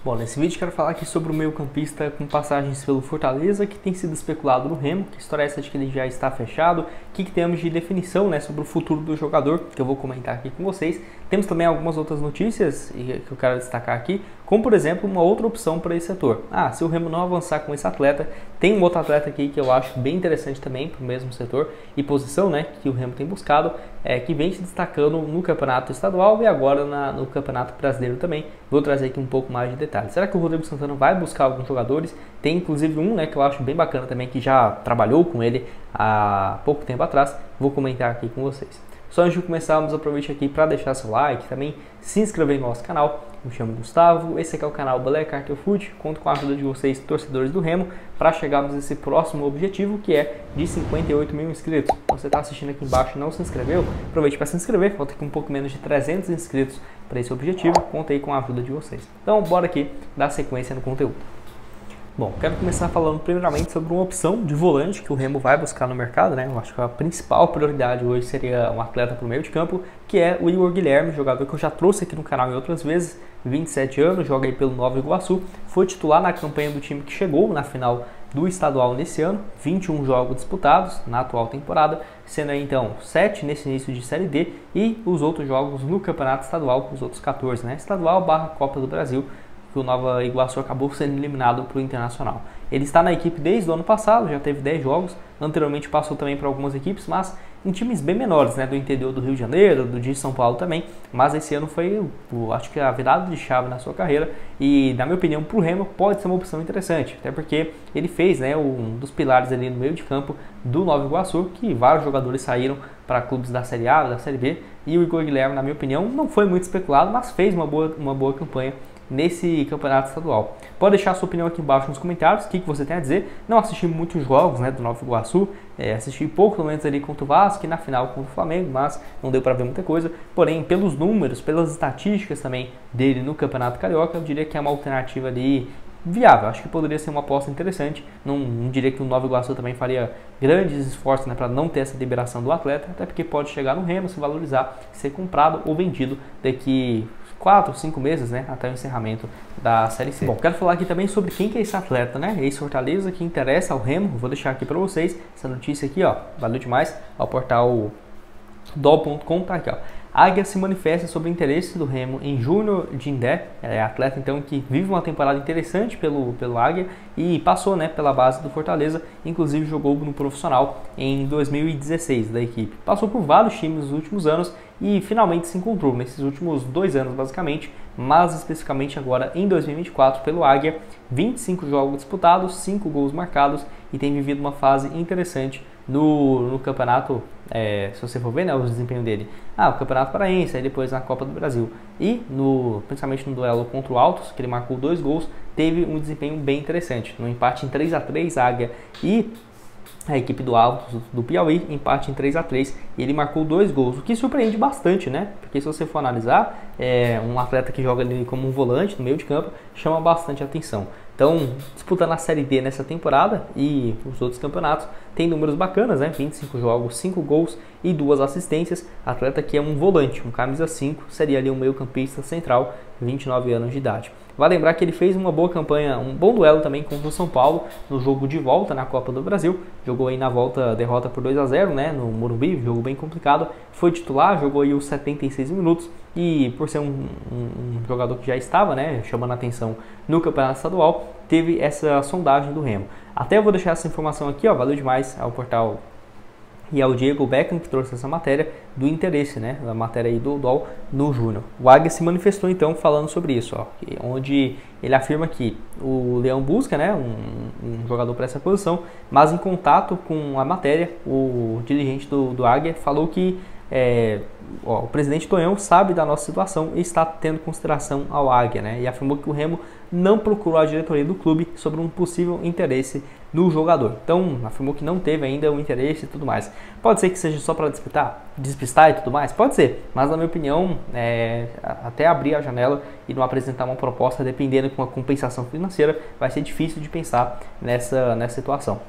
Bom, nesse vídeo quero falar aqui sobre o meio-campista com passagens pelo Fortaleza, que tem sido especulado no Remo. Que história é essa de que ele já está fechado? O que temos de definição, né, sobre o futuro do jogador, que eu vou comentar aqui com vocês. Temos também algumas outras notícias que eu quero destacar aqui, como por exemplo, uma outra opção para esse setor. Se o Remo não avançar com esse atleta, tem um outro atleta aqui que eu acho bem interessante também para o mesmo setor e posição, né, que o Remo tem buscado, que vem se destacando no campeonato estadual e agora no campeonato brasileiro também. Vou trazer aqui um pouco mais de detalhes. Será que o Rodrigo Santana vai buscar alguns jogadores? Tem inclusive um, né, que eu acho bem bacana também, que já trabalhou com ele há pouco tempo atrás. Vou comentar aqui com vocês. Só antes de começarmos, aproveite aqui para deixar seu like, também se inscrever no nosso canal. Me chamo Gustavo, esse aqui é o canal Black Cartel Foot. Conto com a ajuda de vocês, torcedores do Remo, para chegarmos a esse próximo objetivo, que é de 58 mil inscritos. Se você está assistindo aqui embaixo e não se inscreveu, aproveite para se inscrever. Falta aqui um pouco menos de 300 inscritos para esse objetivo. Conto aí com a ajuda de vocês. Então, bora aqui dar sequência no conteúdo. Bom, quero começar falando primeiramente sobre uma opção de volante que o Remo vai buscar no mercado, né? Eu acho que a principal prioridade hoje seria um atleta para o meio de campo, que é o Igor Guilherme, jogador que eu já trouxe aqui no canal em outras vezes, 27 anos, joga aí pelo Nova Iguaçu, foi titular na campanha do time que chegou na final do estadual nesse ano, 21 jogos disputados na atual temporada, sendo aí então 7 nesse início de Série D e os outros jogos no campeonato estadual, os outros 14, né? Estadual / Copa do Brasil, que o Nova Iguaçu acabou sendo eliminado para o Internacional. Ele está na equipe desde o ano passado, já teve 10 jogos, anteriormente passou também para algumas equipes, mas em times bem menores, né, do interior do Rio de Janeiro, de São Paulo também, mas esse ano foi, acho que a virada de chave na sua carreira e, na minha opinião, para o Remo pode ser uma opção interessante, até porque ele fez, né, um dos pilares ali no meio de campo do Nova Iguaçu, que vários jogadores saíram para clubes da Série A, da Série B, e o Igor Guilherme, na minha opinião, não foi muito especulado, mas fez uma boa campanha nesse campeonato estadual. Pode deixar a sua opinião aqui embaixo nos comentários, o que você tem a dizer. Não assisti muitos jogos, né, do Nova Iguaçu, assisti pouco momentos ali contra o Vasco e na final contra o Flamengo, mas não deu para ver muita coisa. Porém, pelos números, pelas estatísticas também dele no Campeonato Carioca, eu diria que é uma alternativa ali viável. Acho que poderia ser uma aposta interessante. Não diria que o Nova Iguaçu também faria grandes esforços, né, para não ter essa liberação do atleta, até porque pode chegar no Remo, se valorizar, ser comprado ou vendido daqui 4, 5 meses, né, até o encerramento da Série C. Bom, quero falar aqui também sobre quem que é esse atleta, né, ex-Fortaleza, que interessa ao Remo. Vou deixar aqui para vocês essa notícia aqui, ó, valeu demais, ao portal dol.com, tá aqui, ó. Águia se manifesta sobre o interesse do Remo em Júnior Dindé, atleta então que vive uma temporada interessante pelo Águia e passou, né, pela base do Fortaleza, inclusive jogou no profissional em 2016 da equipe. Passou por vários times nos últimos anos e finalmente se encontrou nesses últimos 2 anos basicamente, mas especificamente agora em 2024 pelo Águia, 25 jogos disputados, 5 gols marcados e tem vivido uma fase interessante no campeonato, se você for ver, né, o desempenho dele, o Campeonato Paraense, aí depois na Copa do Brasil e principalmente no duelo contra o Altos, que ele marcou 2 gols, teve um desempenho bem interessante, no empate em 3-3, Águia e a equipe do Altos do Piauí, empate em 3-3, e ele marcou 2 gols, o que surpreende bastante, né? Porque se você for analisar, um atleta que joga ali como um volante no meio de campo, chama bastante atenção. Então, disputando a Série D nessa temporada e os outros campeonatos, tem números bacanas, né? 25 jogos, 5 gols e 2 assistências. Atleta que é um volante, um camisa 5, seria ali um meio-campista central, 29 anos de idade. Vale lembrar que ele fez uma boa campanha, um bom duelo também contra o São Paulo no jogo de volta na Copa do Brasil. Jogou aí na volta, derrota por 2-0, né, no Morumbi, jogo bem complicado. Foi titular, jogou aí os 76 minutos e por ser um jogador que já estava, né, chamando a atenção no Campeonato Estadual, teve essa sondagem do Remo. Até eu vou deixar essa informação aqui, ó, valeu demais ao portal e ao Diego Beckham, que trouxe essa matéria do interesse, né, da matéria aí do UOL no Júnior. O Águia se manifestou então falando sobre isso, ó, onde ele afirma que o Leão busca, né, um jogador para essa posição, mas em contato com a matéria, o dirigente do Águia falou que o presidente Tonhão sabe da nossa situação e está tendo consideração ao Águia, né? E afirmou que o Remo não procurou a diretoria do clube sobre um possível interesse no jogador. Então, afirmou que não teve ainda o interesse e tudo mais. Pode ser que seja só para despistar e tudo mais? Pode ser, mas na minha opinião, até abrir a janela e não apresentar uma proposta dependendo de uma compensação financeira, vai ser difícil de pensar nessa situação.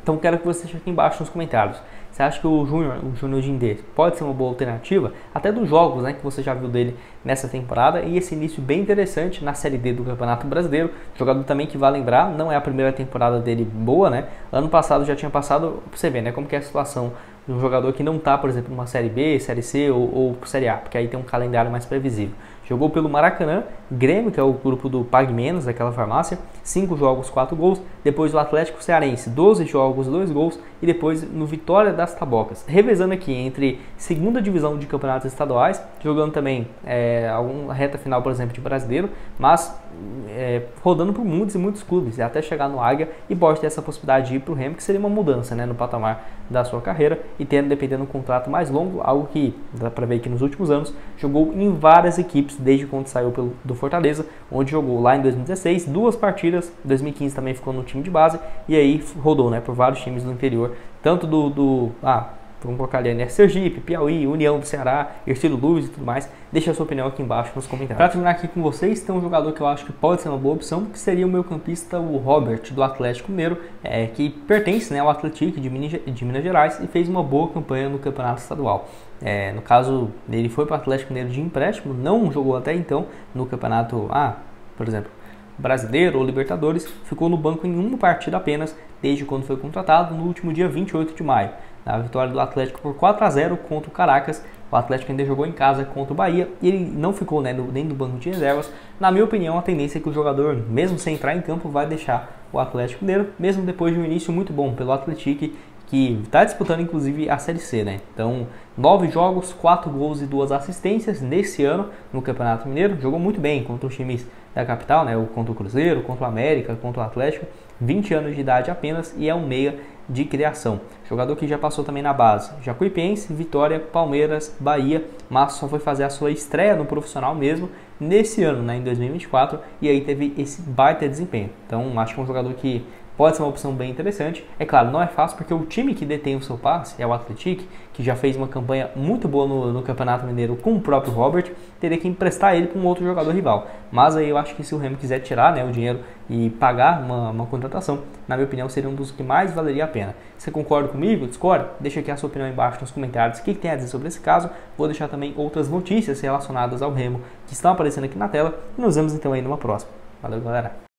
Então quero que você deixe aqui embaixo nos comentários. Você acha que o Júnior Dindê pode ser uma boa alternativa? Até dos jogos, né, que você já viu dele nessa temporada e esse início bem interessante na Série D do Campeonato Brasileiro. Jogador também que vai lembrar, não é a primeira temporada dele boa, né? Ano passado já tinha passado, pra você ver, né, como que é a situação de um jogador que não está, por exemplo, numa Série B, Série C ou Série A, porque aí tem um calendário mais previsível. Jogou pelo Maracanã, Grêmio, que é o grupo do Pague Menos, daquela farmácia, 5 jogos, 4 gols. Depois o Atlético Cearense, 12 jogos, 2 gols. E depois no Vitória das Tabocas. Revezando aqui entre segunda divisão de campeonatos estaduais, jogando também alguma reta final, por exemplo, de brasileiro, mas rodando por muitos e muitos clubes, até chegar no Águia e pode ter essa possibilidade de ir para o Remo, que seria uma mudança, né, no patamar da sua carreira e tendo, dependendo, um contrato mais longo, algo que dá para ver que nos últimos anos jogou em várias equipes desde quando saiu do Fortaleza, onde jogou lá em 2016, 2 partidas, 2015 também ficou no time de base e aí rodou, né, por vários times do interior, tanto vamos colocar ali, né, Sergipe, Piauí, União do Ceará, Ercílio Luz e tudo mais. Deixa a sua opinião aqui embaixo nos comentários. Para terminar aqui com vocês, tem um jogador que eu acho que pode ser uma boa opção, que seria o meio-campista, o Robert, do Atlético Mineiro, que pertence, né, ao Atlético de Minas Gerais e fez uma boa campanha no campeonato estadual. No caso, ele foi para o Atlético Mineiro de empréstimo, não jogou até então no campeonato, por exemplo, Brasileiro ou Libertadores, ficou no banco em uma partida apenas, desde quando foi contratado, no último dia 28 de maio. Na vitória do Atlético por 4-0 contra o Caracas. O Atlético ainda jogou em casa contra o Bahia e ele não ficou, né, nem no banco de reservas. Na minha opinião, a tendência é que o jogador, mesmo sem entrar em campo, vai deixar o Atlético Mineiro, mesmo depois de um início muito bom pelo Atlético, que está disputando inclusive a Série C, né? Então, 9 jogos, 4 gols e 2 assistências nesse ano no Campeonato Mineiro. Jogou muito bem contra os times da capital, né? Contra o Cruzeiro, contra o América, contra o Atlético. 20 anos de idade apenas e é um meia de criação. Jogador que já passou também na base Jacuipense, Vitória, Palmeiras, Bahia, mas só foi fazer a sua estreia no profissional mesmo nesse ano, né, em 2024, e aí teve esse baita desempenho. Então acho que é um jogador que pode ser uma opção bem interessante. É claro, não é fácil porque o time que detém o seu passe é o Atlético, que já fez uma campanha muito boa no Campeonato Mineiro com o próprio Robert, teria que emprestar ele para um outro jogador rival. Mas aí eu acho que se o Remo quiser tirar, né, o dinheiro e pagar uma contratação, na minha opinião seria um dos que mais valeria a pena. Você concorda comigo? Discorda? Deixa aqui a sua opinião embaixo nos comentários. O que tem a dizer sobre esse caso? Vou deixar também outras notícias relacionadas ao Remo que estão aparecendo aqui na tela e nos vemos então aí numa próxima. Valeu, galera!